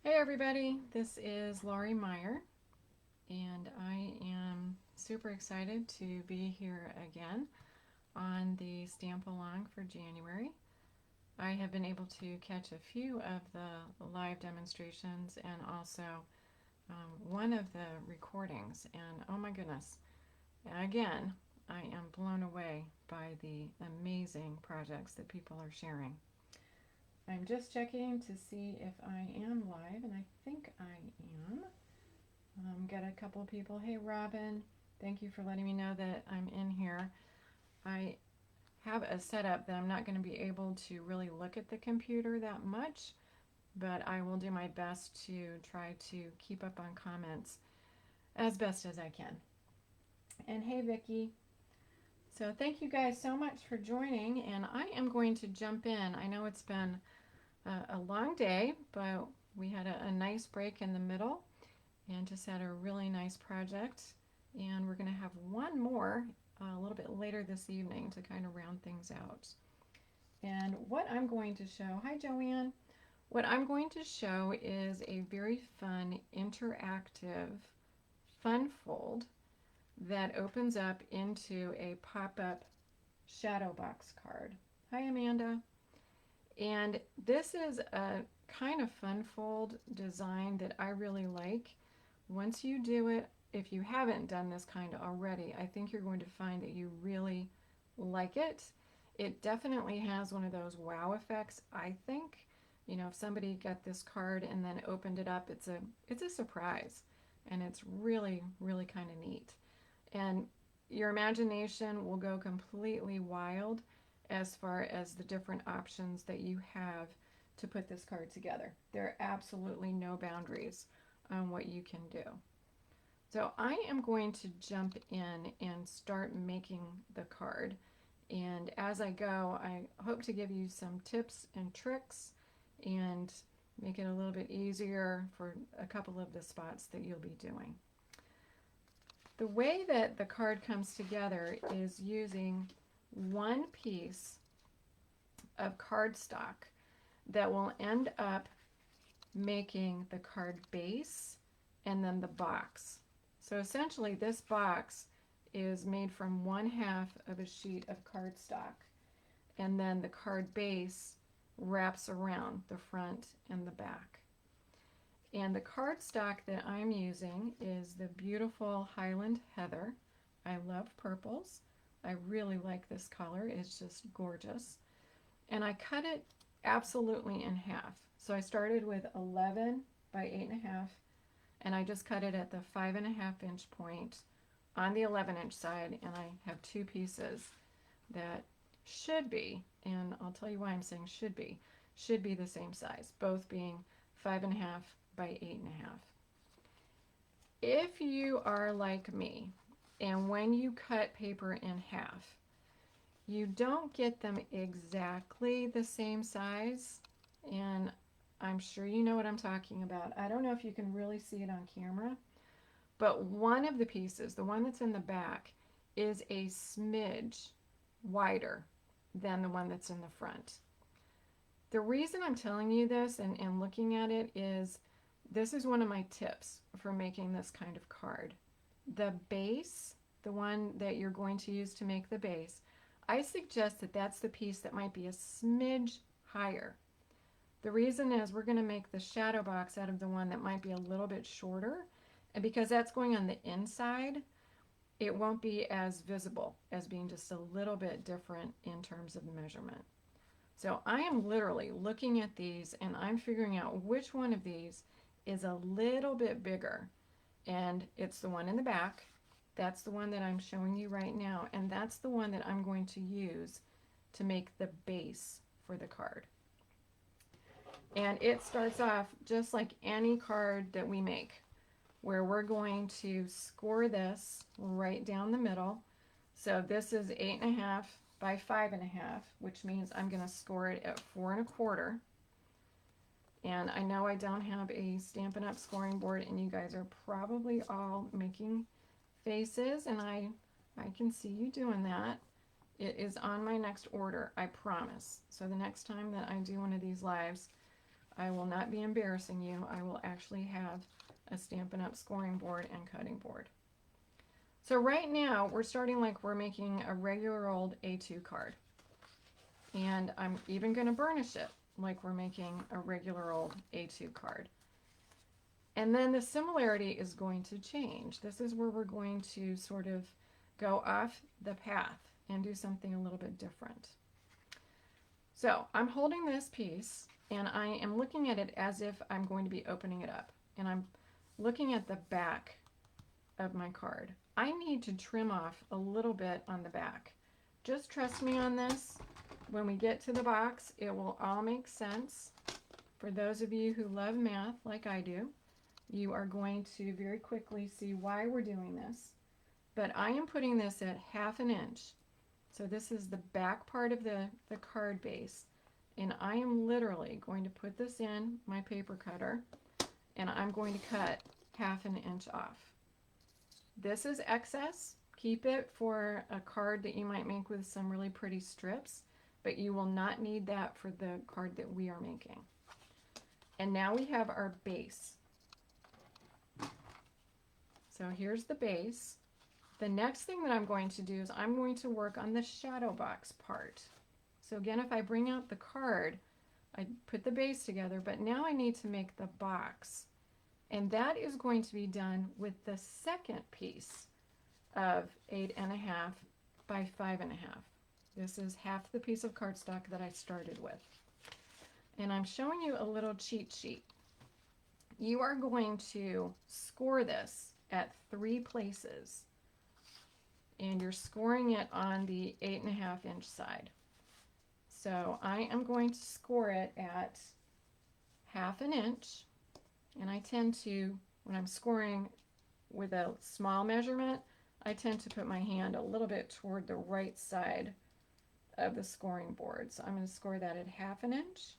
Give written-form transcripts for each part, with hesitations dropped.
Hey everybody, this is Laurie Meyer, and I am super excited to be here again on the Stamp Along for January. I have been able to catch a few of the live demonstrations and also one of the recordings, and oh my goodness, again, I am blown away by the amazing projects that people are sharing. I'm just checking to see if I am live, and I think I am. Got a couple of people. Hey, Robin, thank you for letting me know that I'm in here. I have a setup that I'm not going to be able to really look at the computer that much, but I will do my best to try to keep up on comments as best as I can. And hey, Vicki. So thank you guys so much for joining, and I am going to jump in. I know it's been a long day, but we had a nice break in the middle and just had a really nice project. And we're going to have one more a little bit later this evening to kind of round things out. And what I'm going to show, hi Joanne, what I'm going to show is a very fun interactive fun fold that opens up into a pop-up shadow box card. Hi Amanda. And this is a kind of fun fold design that I really like. Once you do it, if you haven't done this kind already, I think you're going to find that you really like it. It definitely has one of those wow effects, I think. You know, if somebody got this card and then opened it up, it's a surprise. And it's really, really kind of neat. And your imagination will go completely wild as far as the different options that you have to put this card together. There are absolutely no boundaries on what you can do. So I am going to jump in and start making the card. And as I go, I hope to give you some tips and tricks and make it a little bit easier for a couple of the spots that you'll be doing. The way that the card comes together is using one piece of cardstock that will end up making the card base and then the box. So essentially this box is made from 1/2 of a sheet of cardstock, and then the card base wraps around the front and the back. And the cardstock that I'm using is the beautiful Highland Heather. I love purples. I really like this color. It's just gorgeous. And I cut it absolutely in half. So I started with 11 by 8.5, and I just cut it at the 5.5 inch point on the 11 inch side, and I have two pieces that should be, and I'll tell you why I'm saying should be the same size, both being 5.5 by 8.5. If you are like me, and when you cut paper in half, you don't get them exactly the same size, and I'm sure you know what I'm talking about. I don't know if you can really see it on camera, but one of the pieces, the one that's in the back, is a smidge wider than the one that's in the front. The reason I'm telling you this and looking at it is this is one of my tips for making this kind of card. The base, the one that you're going to use to make the base, I suggest that that's the piece that might be a smidge higher. The reason is we're going to make the shadow box out of the one that might be a little bit shorter, and because that's going on the inside, it won't be as visible as being just a little bit different in terms of measurement. So I am literally looking at these and I'm figuring out which one of these is a little bit bigger, and it's the one in the back. That's the one that I'm showing you right now, and that's the one that I'm going to use to make the base for the card. And it starts off just like any card that we make, where we're going to score this right down the middle. So this is 8.5 by 5.5, which means I'm going to score it at 4 1/4. And I know I don't have a Stampin' Up! Scoring board, and you guys are probably all making faces, and I can see you doing that. It is on my next order, I promise. So the next time that I do one of these lives, I will not be embarrassing you. I will actually have a Stampin' Up! Scoring board and cutting board. So right now we're starting like we're making a regular old A2 card. And I'm even going to burnish it like we're making a regular old A2 card. And then the similarity is going to change. This is where we're going to sort of go off the path and do something a little bit different. So I'm holding this piece and I am looking at it as if I'm going to be opening it up. And I'm looking at the back of my card. I need to trim off a little bit on the back. Just trust me on this. When we get to the box, it will all make sense. For those of you who love math like I do, you are going to very quickly see why we're doing this. But I am putting this at 1/2 inch. So this is the back part of the card base. And I am literally going to put this in my paper cutter and I'm going to cut 1/2 inch off. This is excess. Keep it for a card that you might make with some really pretty strips, but you will not need that for the card that we are making. And now we have our base. So here's the base. The next thing that I'm going to do is I'm going to work on the shadow box part. So again, if I bring out the card, I put the base together, but now I need to make the box. And that is going to be done with the second piece of 8.5 by 5.5. This is half the piece of cardstock that I started with. And I'm showing you a little cheat sheet. You are going to score this at 3 places. And you're scoring it on the 8.5 inch side. So I am going to score it at 1/2 inch. And I tend to, when I'm scoring with a small measurement, I tend to put my hand a little bit toward the right side of the scoring board. So I'm going to score that at 1/2 inch.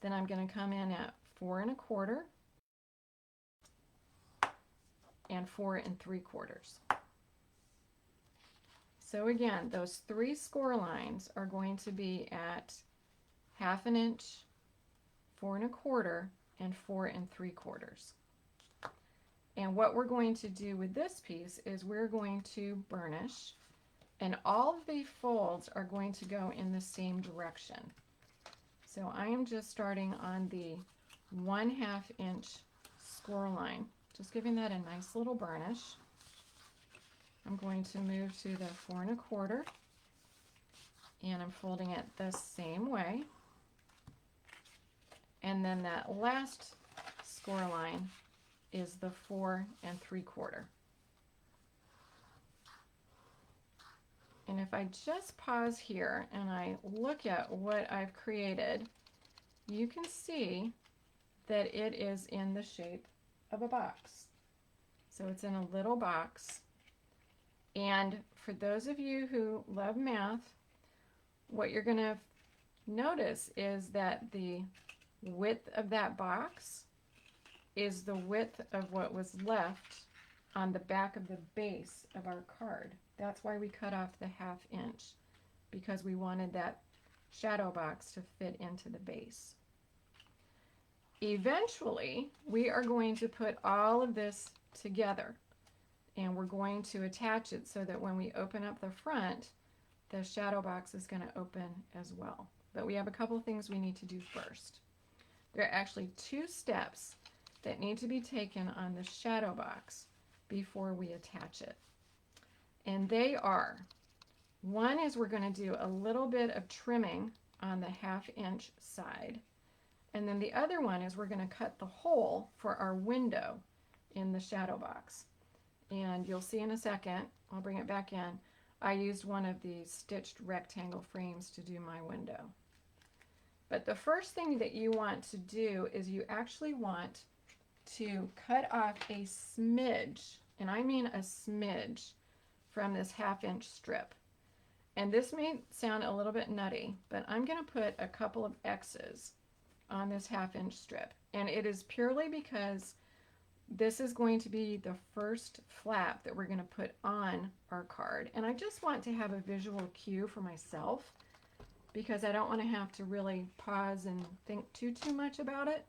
Then I'm going to come in at 4 1/4 and 4 3/4. So again, those 3 score lines are going to be at 1/2 inch, 4 1/4, and 4 3/4. And what we're going to do with this piece is we're going to burnish, and all of the folds are going to go in the same direction. So I am just starting on the 1/2 inch score line, just giving that a nice little burnish. I'm going to move to the 4 1/4, and I'm folding it the same way. And then that last score line is the 4 3/4. And if I just pause here and I look at what I've created, you can see that it is in the shape of a box. So it's in a little box. And for those of you who love math, what you're going to notice is that the width of that box is the width of what was left on the back of the base of our card. That's why we cut off the 1/2 inch, because we wanted that shadow box to fit into the base. Eventually, we are going to put all of this together, and we're going to attach it so that when we open up the front, the shadow box is going to open as well. But we have a couple things we need to do first. There are actually 2 steps that need to be taken on the shadow box before we attach it. And they are, one is we're going to do a little bit of trimming on the 1/2 inch side. And then the other one is we're going to cut the hole for our window in the shadow box. And you'll see in a second, I'll bring it back in, I used one of these stitched rectangle frames to do my window. But the first thing that you want to do is you actually want to cut off a smidge, and I mean a smidge, from this 1/2 inch strip. And this may sound a little bit nutty, but I'm going to put a couple of X's on this 1/2 inch strip. And it is purely because this is going to be the first flap that we're going to put on our card. And I just want to have a visual cue for myself because I don't want to have to really pause and think too much about it.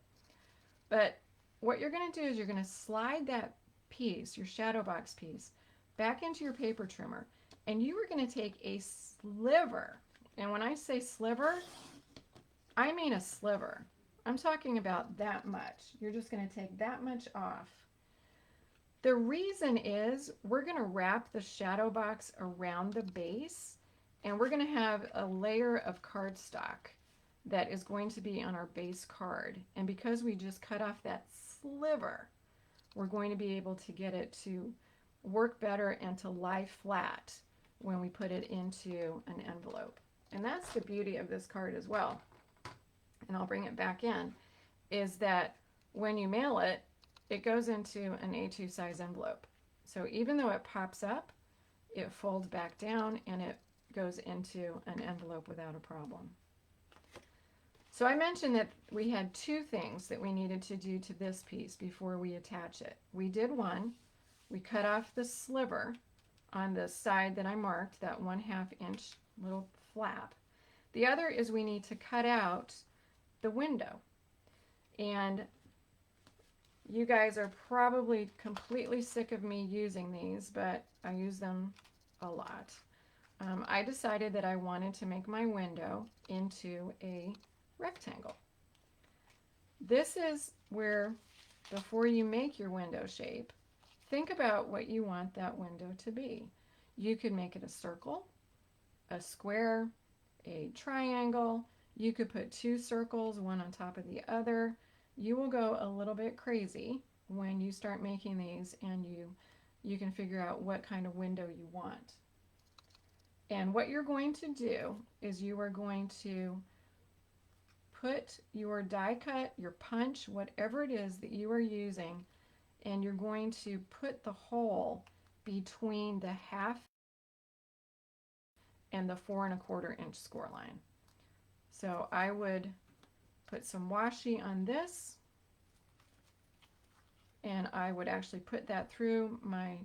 But what you're going to do is you're going to slide that piece, your shadow box piece, back into your paper trimmer, and you are going to take a sliver. And when I say sliver, I mean a sliver. I'm talking about that much. You're just going to take that much off. The reason is we're going to wrap the shadow box around the base, and we're going to have a layer of cardstock that is going to be on our base card. And because we just cut off that sliver, we're going to be able to get it to work better and to lie flat when we put it into an envelope. And that's the beauty of this card as well. And I'll bring it back in, is that when you mail it, it goes into an A2 size envelope. So even though it pops up, it folds back down and it goes into an envelope without a problem. So I mentioned that we had two things that we needed to do to this piece before we attach it. We did one. We cut off the sliver on the side that I marked, that 1/2 inch little flap. The other is we need to cut out the window. And you guys are probably completely sick of me using these, but I use them a lot. I decided that I wanted to make my window into a rectangle. This is where, before you make your window shape, think about what you want that window to be. You could make it a circle, a square, a triangle. You could put two circles, one on top of the other. You will go a little bit crazy when you start making these, and you can figure out what kind of window you want. And what you're going to do is you are going to put your die cut, your punch, whatever it is that you are using, and you're going to put the hole between the 1/2 and the 4 1/4 inch score line. So I would put some washi on this, and I would actually put that through my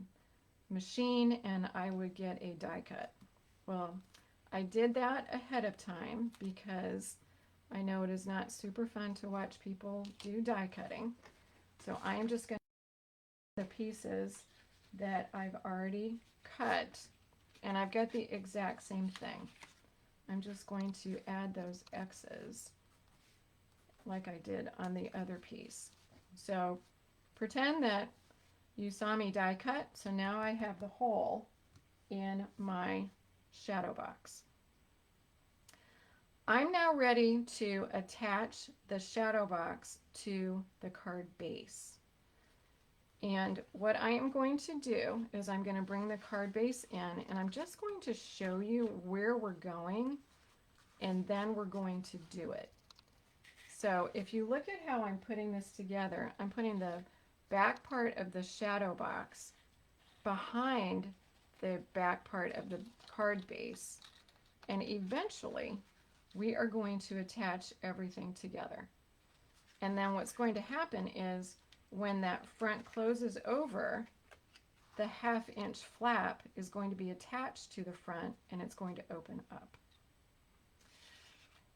machine, and I would get a die cut. Well, I did that ahead of time because I know it is not super fun to watch people do die cutting. So I am just going to cut the pieces that I've already cut, and I've got the exact same thing. I'm just going to add those X's like I did on the other piece. So pretend that you saw me die cut, so now I have the hole in my shadow box. I'm now ready to attach the shadow box to the card base. And what I am going to do is I'm going to bring the card base in, and I'm just going to show you where we're going, and then we're going to do it. So if you look at how I'm putting this together, I'm putting the back part of the shadow box behind the back part of the card base, and eventually we are going to attach everything together. And then what's going to happen is when that front closes over, the 1/2 inch flap is going to be attached to the front, and it's going to open up.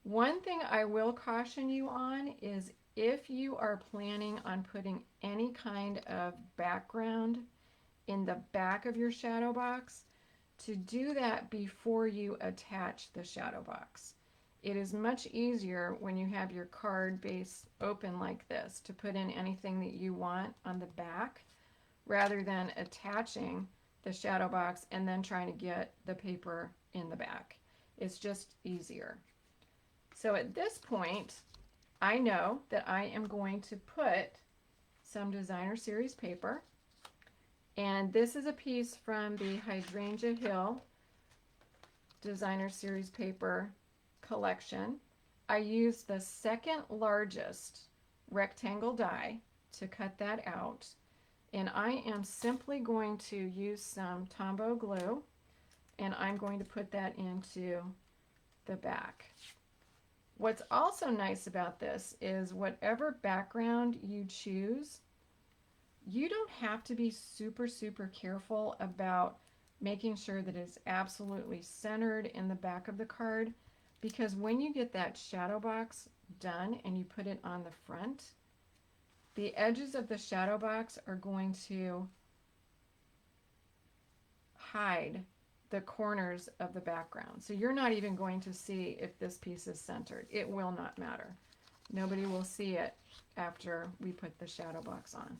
One thing I will caution you on is if you are planning on putting any kind of background in the back of your shadow box, to do that before you attach the shadow box. It is much easier when you have your card base open like this to put in anything that you want on the back, rather than attaching the shadow box and then trying to get the paper in the back. It's just easier. So at this point, I know that I am going to put some Designer Series paper, and this is a piece from the Hydrangea Hill Designer Series paper collection. I used the second largest rectangle die to cut that out, and I am simply going to use some Tombow glue, and I'm going to put that into the back. What's also nice about this is whatever background you choose, you don't have to be super careful about making sure that it's absolutely centered in the back of the card, because when you get that shadow box done and you put it on the front, the edges of the shadow box are going to hide the corners of the background. So you're not even going to see if this piece is centered. It will not matter. Nobody will see it after we put the shadow box on.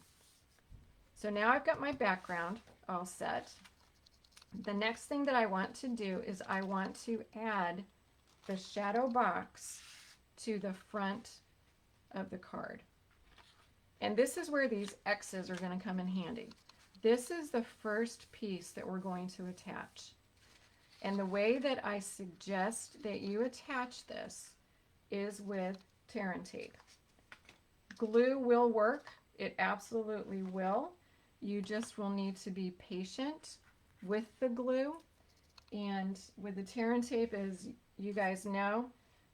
So now I've got my background all set. The next thing that I want to do is I want to add the shadow box to the front of the card. And this is where these X's are going to come in handy. This is the first piece that we're going to attach. And the way that I suggest that you attach this is with tear and tape. Glue will work. It absolutely will. You just will need to be patient with the glue. And with the tear and tape, as you guys know,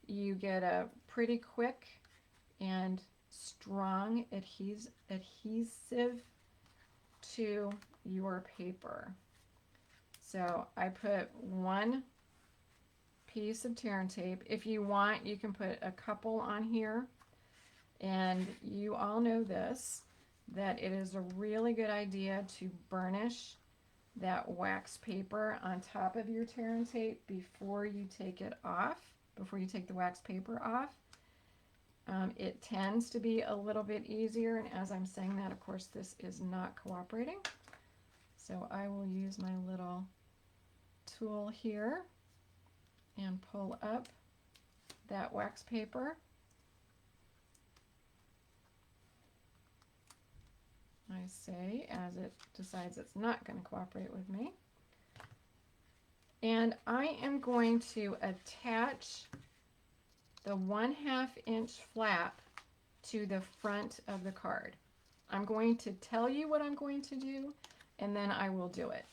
you get a pretty quick and strong adhesive to your paper. So I put one piece of tear and tape. If you want, you can put a couple on here. And you all know this, that it is a really good idea to burnish that wax paper on top of your tear and tape before you take it off, before you take the wax paper off. It tends to be a little bit easier, and as I'm saying that, of course, this is not cooperating. So I will use my little tool here and pull up that wax paper. I say as it decides it's not going to cooperate with me. And I am going to attach the 1/2 inch flap to the front of the card. I'm going to tell you what I'm going to do, and then I will do it.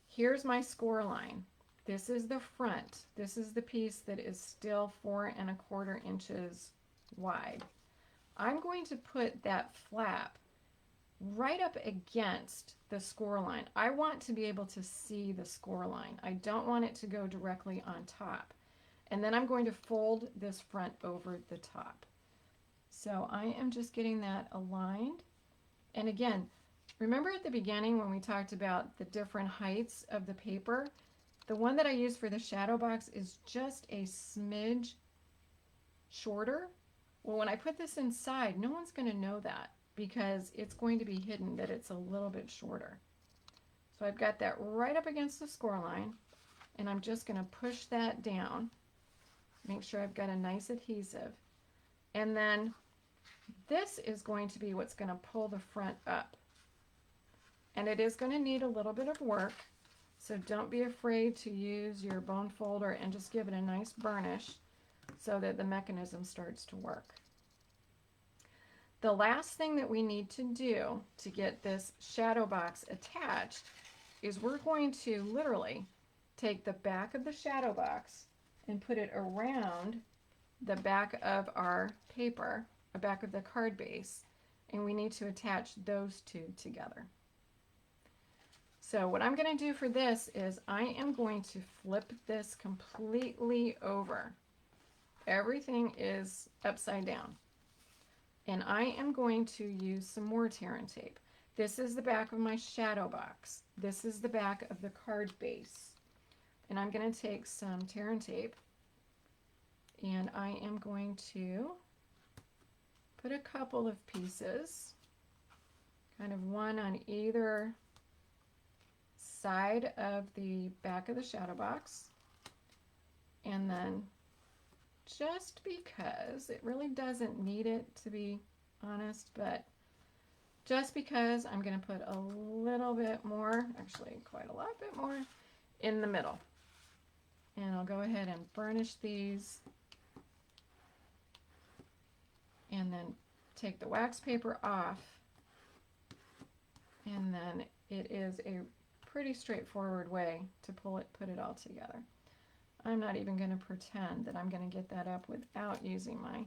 Here's my score line. This is the front. This is the piece that is still 4 1/4 inches wide. I'm going to put that flap right up against the score line. I want to be able to see the score line. I don't want it to go directly on top. And then I'm going to fold this front over the top. So I am just getting that aligned. And again, remember at the beginning when we talked about the different heights of the paper? The one that I use for the shadow box is just a smidge shorter. Well, when I put this inside, no one's going to know that because it's going to be hidden that it's a little bit shorter. So I've got that right up against the score line, and I'm just going to push that down. Make sure I've got a nice adhesive. And then this is going to be what's going to pull the front up. And it is going to need a little bit of work, so don't be afraid to use your bone folder and just give it a nice burnish so that the mechanism starts to work. The last thing that we need to do to get this shadow box attached is we're going to literally take the back of the shadow box and put it around the back of our paper, the back of the card base, and we need to attach those two together. So what I'm going to do for this is I am going to flip this completely over. Everything is upside down. And I am going to use some more tear and tape. This is the back of my shadow box. This is the back of the card base. And I'm going to take some tear and tape, and I am going to put a couple of pieces, kind of one on either side of the back of the shadow box. And then just because it really doesn't need it, to be honest, but just because I'm going to put a little bit more, actually quite a lot bit more, in the middle. And I'll go ahead and burnish these and then take the wax paper off, and then it is a pretty straightforward way to put it all together. I'm not even going to pretend that I'm going to get that up without using my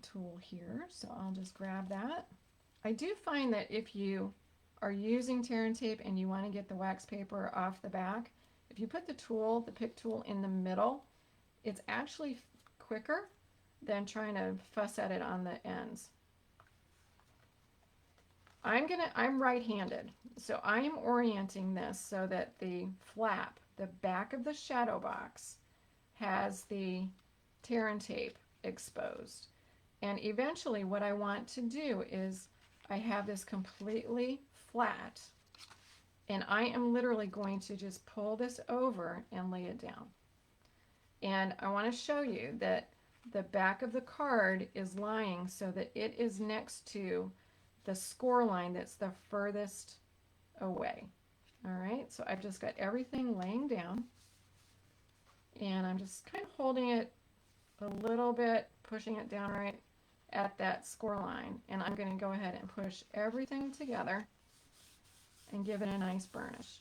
tool here, so I'll just grab that. I do find that if you are using tear and tape and you want to get the wax paper off the back, if you put the pick tool in the middle, it's actually quicker than trying to fuss at it on the ends. I'm right-handed, so I am orienting this so that the flap, the back of the shadow box, has the tear and tape exposed. And eventually what I want to do is I have this completely flat, and I am literally going to just pull this over and lay it down. And I want to show you that the back of the card is lying so that it is next to the score line that's the furthest away. All right, so I've just got everything laying down, and I'm just kind of holding it a little bit, pushing it down right at that score line, and I'm going to go ahead and push everything together and give it a nice burnish.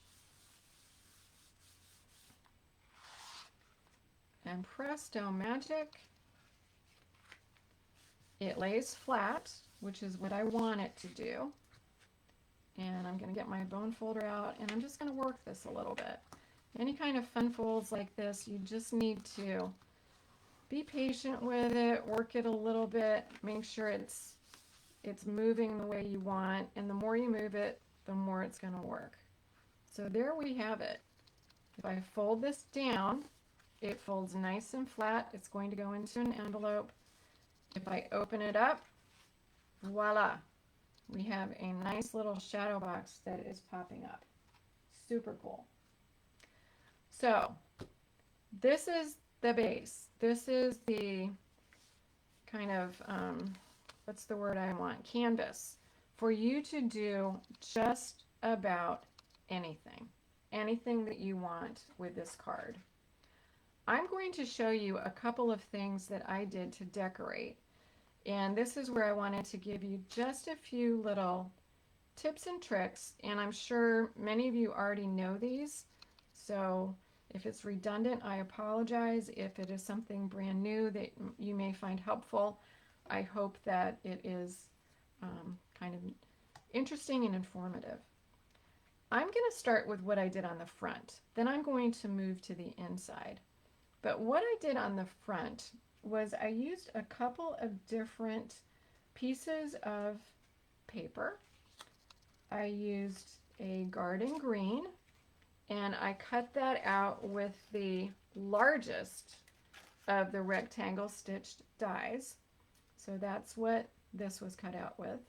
And presto magic, it lays flat, which is what I want it to do. And I'm going to get my bone folder out, and I'm just going to work this a little bit. Any kind of fun folds like this, you just need to be patient with it, work it a little bit, make sure it's moving the way you want, and the more you move it, the more it's going to work. So there we have it. If I fold this down, it folds nice and flat. It's going to go into an envelope. If I open it up, voila, we have a nice little shadow box that is popping up. Super cool. So this is the base. This is the kind of, what's the word I want? Canvas for you to do just about anything that you want with this card. I'm going to show you a couple of things that I did to decorate. And this is where I wanted to give you just a few little tips and tricks, and I'm sure many of you already know these, so if it's redundant, I apologize. If it is something brand new that you may find helpful, I hope that it is kind of interesting and informative. I'm going to start with what I did on the front, then I'm going to move to the inside. But what I did on the front was I used a couple of different pieces of paper. I used a garden green, and I cut that out with the largest of the rectangle stitched dies. So that's what this was cut out with.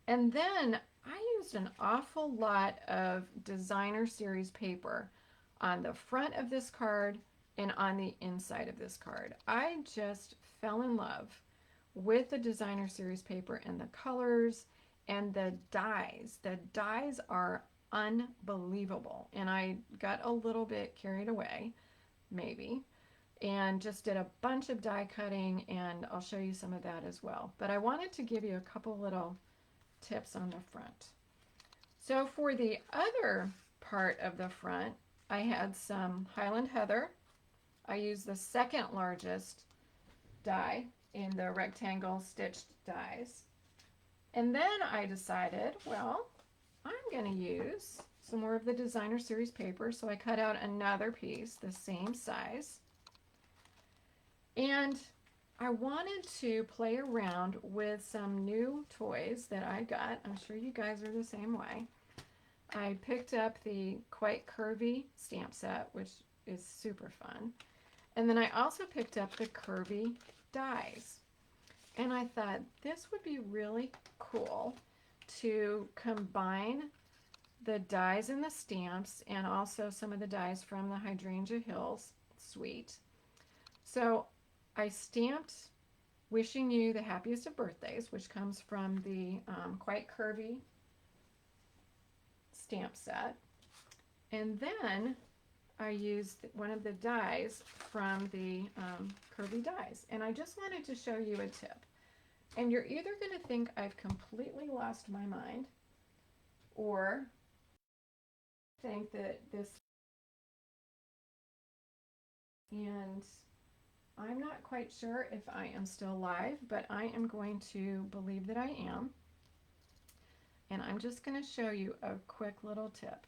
And then I used an awful lot of designer series paper on the front of this card and on the inside of this card. I just fell in love with the designer series paper and the colors and the dies. The dies are unbelievable, and I got a little bit carried away, maybe, and just did a bunch of die cutting, and I'll show you some of that as well. But I wanted to give you a couple little tips on the front. So for the other part of the front, I had some Highland Heather. I used the second largest die in the rectangle stitched dies. And then I decided, well, I'm going to use some more of the designer series paper, so I cut out another piece the same size. And I wanted to play around with some new toys that I got. I'm sure you guys are the same way. I picked up the Quite Curvy stamp set, which is super fun. And then I also picked up the Curvy dies. And I thought this would be really cool to combine the dies and the stamps, and also some of the dies from the Hydrangea Hills suite. So I stamped Wishing You the Happiest of Birthdays, which comes from the Quite Curvy stamp set. And then I used one of the dies from the Curvy dies. And I just wanted to show you a tip. And you're either going to think I've completely lost my mind, or think that this, and I'm not quite sure if I am still live, but I am going to believe that I am. And I'm just going to show you a quick little tip.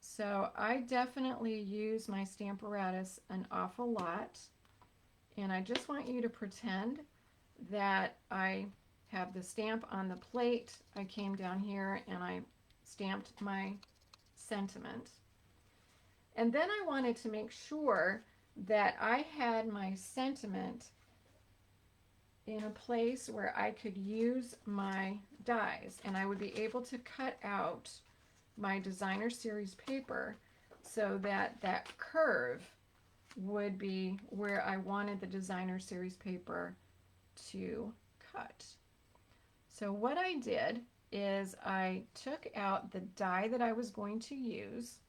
So I definitely use my Stamparatus an awful lot, and I just want you to pretend that I have the stamp on the plate. I came down here and I stamped my sentiment. And then I wanted to make sure that I had my sentiment in a place where I could use my dies, and I would be able to cut out my designer series paper so that that curve would be where I wanted the designer series paper to cut. So what I did is I took out the die that I was going to use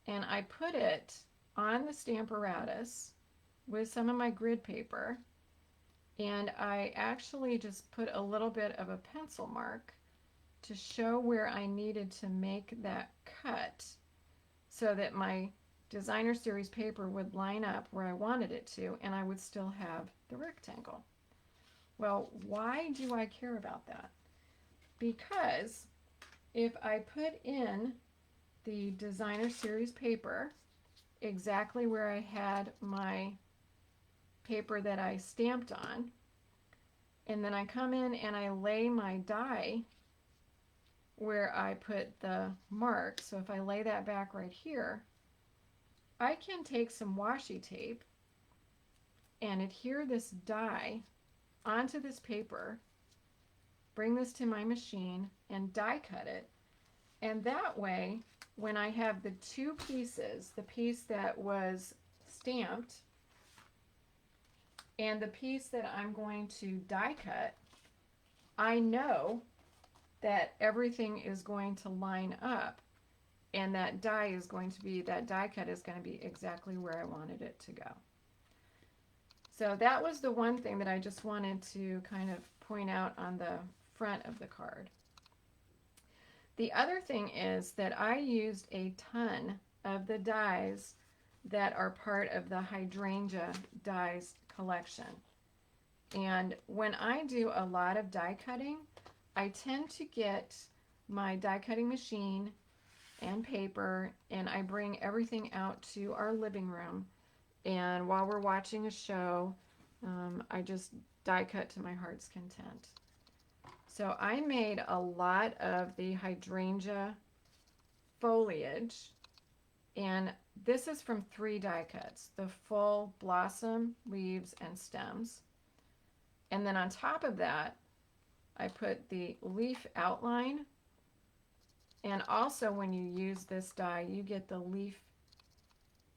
and I put it on the Stamparatus with some of my grid paper, and I actually just put a little bit of a pencil mark to show where I needed to make that cut so that my designer series paper would line up where I wanted it to, and I would still have the rectangle. Well, why do I care about that? Because if I put in the designer series paper exactly where I had my paper that I stamped on, and then I come in and I lay my die where I put the mark, so if I lay that back right here, I can take some washi tape and adhere this die onto this paper, bring this to my machine and die cut it, and that way when I have the two pieces, the piece that was stamped and the piece that I'm going to die cut, I know that everything is going to line up, and that die is going to be, that die cut is going to be exactly where I wanted it to go. So that was the one thing that I just wanted to kind of point out on the front of the card. The other thing is that I used a ton of the dies that are part of the hydrangea dies collection. And when I do a lot of die cutting, I tend to get my die cutting machine and paper, and I bring everything out to our living room, and while we're watching a show, I just die cut to my heart's content. So I made a lot of the hydrangea foliage, and this is from 3 die cuts: the full blossom, leaves, and stems. And then on top of that, I put the leaf outline, and also when you use this die, you get the leaf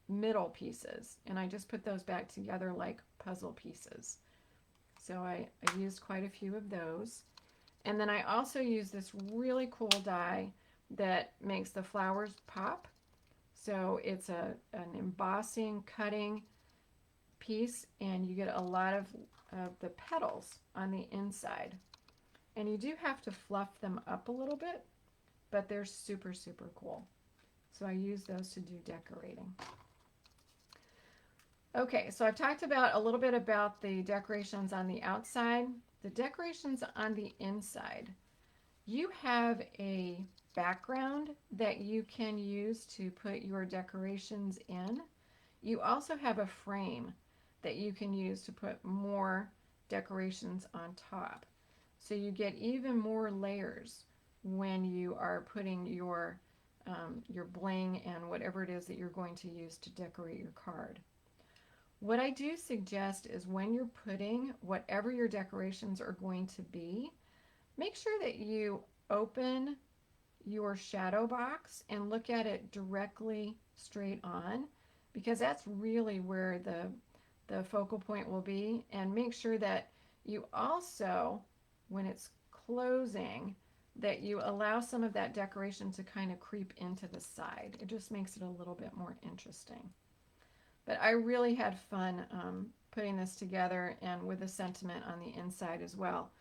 middle pieces, and I just put those back together like puzzle pieces. So I used quite a few of those. And then I also use this really cool die that makes the flowers pop. So it's an embossing, cutting piece, and you get a lot of the petals on the inside. And you do have to fluff them up a little bit, but they're super, super cool. So I use those to do decorating. Okay, so I've talked about a little bit about the decorations on the outside. The decorations on the inside, you have a background that you can use to put your decorations in. You also have a frame that you can use to put more decorations on top. So you get even more layers when you are putting your bling and whatever it is that you're going to use to decorate your card. What I do suggest is when you're putting whatever your decorations are going to be, make sure that you open your shadow box and look at it directly straight on, because that's really where the focal point will be. And make sure that you also, when it's closing, that you allow some of that decoration to kind of creep into the side. It just makes it a little bit more interesting. But I really had fun putting this together, and with the sentiment on the inside as well.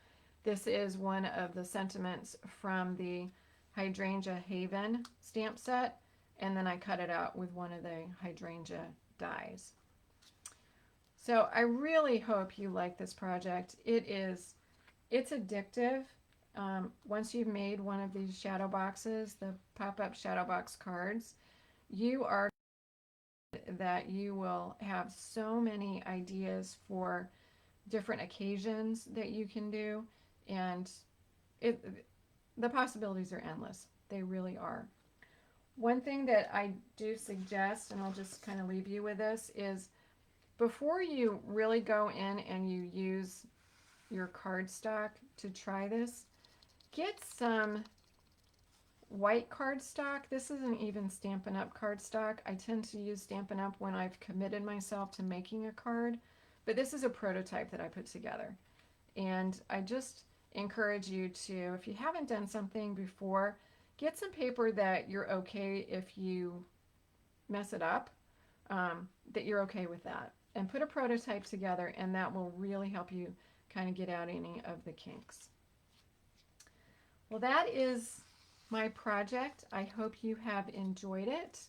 This is one of the sentiments from the Hydrangea Haven stamp set, and then I cut it out with one of the hydrangea dies. So I really hope you like this project. It's addictive. once you've made one of these shadow boxes, the pop-up shadow box cards, you are that you will have so many ideas for different occasions that you can do, and it the possibilities are endless. They really are. One thing that I do suggest, and I'll just kind of leave you with this, is before you really go in and you use your cardstock to try this, get some white cardstock. This isn't even Stampin' Up! Cardstock. I tend to use Stampin' Up! When I've committed myself to making a card, but this is a prototype that I put together. And I just encourage you to, if you haven't done something before, get some paper that you're okay if you mess it up, that you're okay with that. And put a prototype together, and that will really help you kind of get out any of the kinks. Well, that is my project. I hope you have enjoyed it.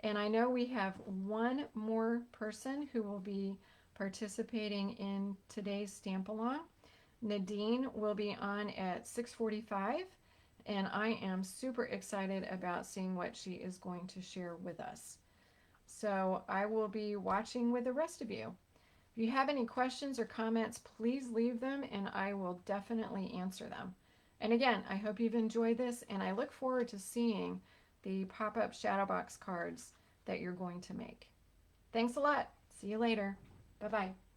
And I know we have one more person who will be participating in today's Stamp Along. Nadine will be on at 6:45, and I am super excited about seeing what she is going to share with us. So I will be watching with the rest of you. If you have any questions or comments, please leave them and I will definitely answer them. And again, I hope you've enjoyed this, and I look forward to seeing the pop-up shadow box cards that you're going to make. Thanks a lot. See you later. Bye-bye.